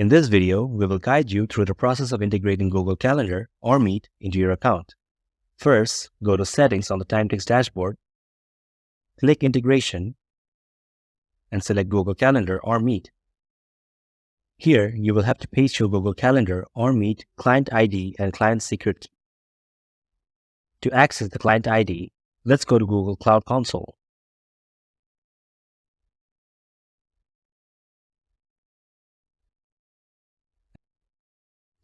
In this video, we will guide you through the process of integrating Google Calendar or Meet into your account. First, go to Settings on the Timetics dashboard, click Integration, and select Google Calendar or Meet. Here, you will have to paste your Google Calendar or Meet client ID and client secret key. To access the client ID, let's go to Google Cloud Console.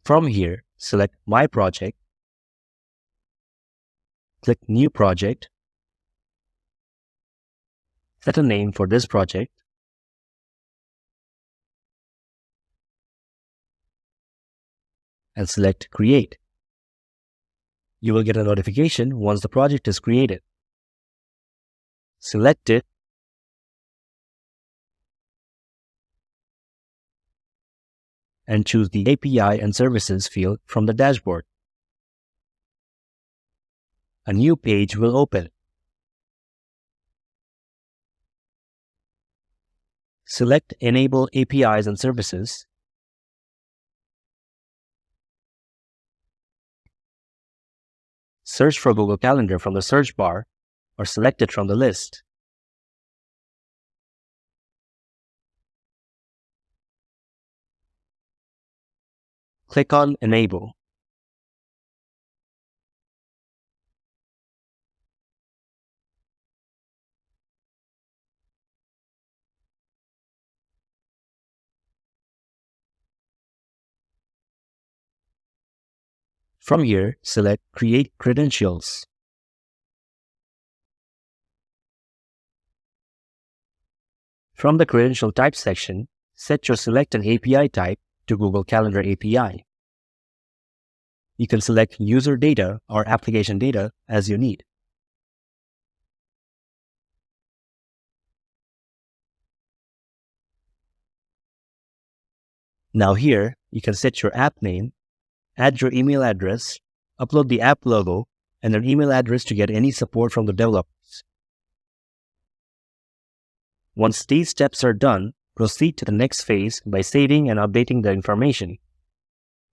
From here, select My Project, click New Project, set a name for this project, and select Create. You will get a notification once the project is created. Select it and choose the API and Services field from the dashboard. A new page will open. Select Enable APIs and Services. Search for Google Calendar from the search bar or select it from the list. Click on Enable. From here, select Create Credentials. From the Credential Type section, set your Select an API type to Google Calendar API. You can select User Data or Application Data as you need. Now here, you can set your app name, add your email address, upload the app logo, and an email address to get any support from the developers. Once these steps are done, proceed to the next phase by saving and updating the information.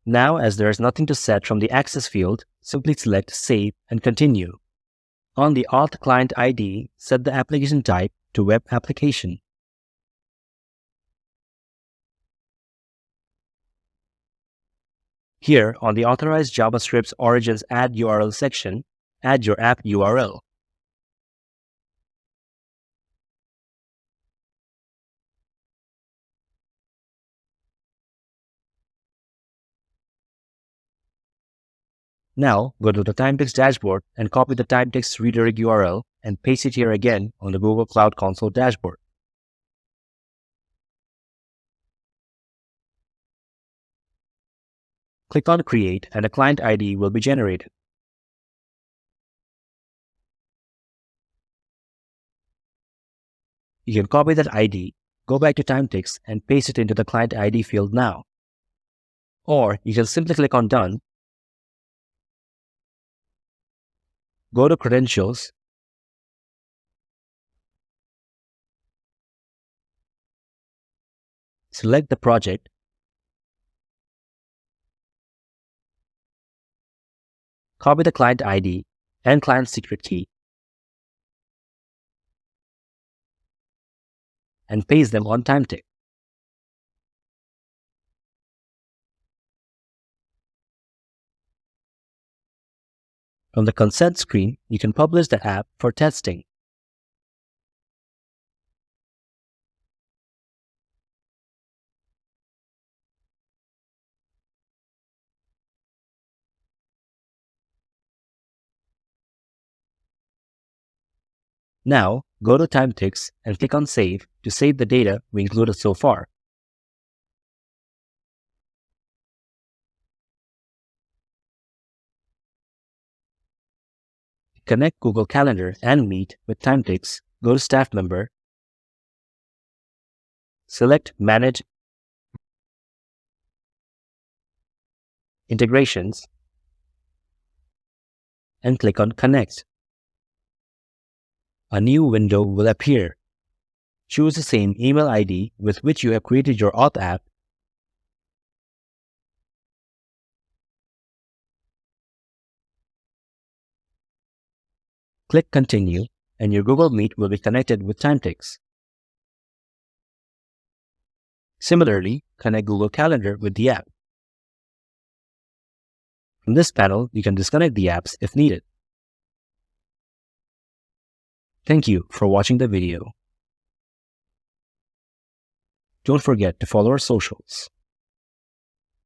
Now, as there is nothing to set from the Access field, simply select Save and Continue. On the Auth Client ID, set the application type to Web Application. Here, on the Authorized JavaScript's Origins Add URL section, add your app URL. Now, go to the Timetics dashboard and copy the Timetics redirect URL and paste it here again on the Google Cloud Console dashboard. Click on Create and a client ID will be generated. You can copy that ID, go back to Timetics and paste it into the client ID field now. Or you can simply click on Done, go to Credentials, select the project, copy the client ID and client secret key, and paste them on Timetics. From the consent screen, you can publish the app for testing. Now, go to Timetics and click on Save to save the data we included so far. To connect Google Calendar and Meet with Timetics, go to Staff Member, select Manage Integrations, and click on Connect. A new window will appear. Choose the same email ID with which you have created your Auth app Click Continue, and your Google Meet will be connected with Timetics. Similarly, connect Google Calendar with the app. From this panel, you can disconnect the apps if needed. Thank you for watching the video. Don't forget to follow our socials.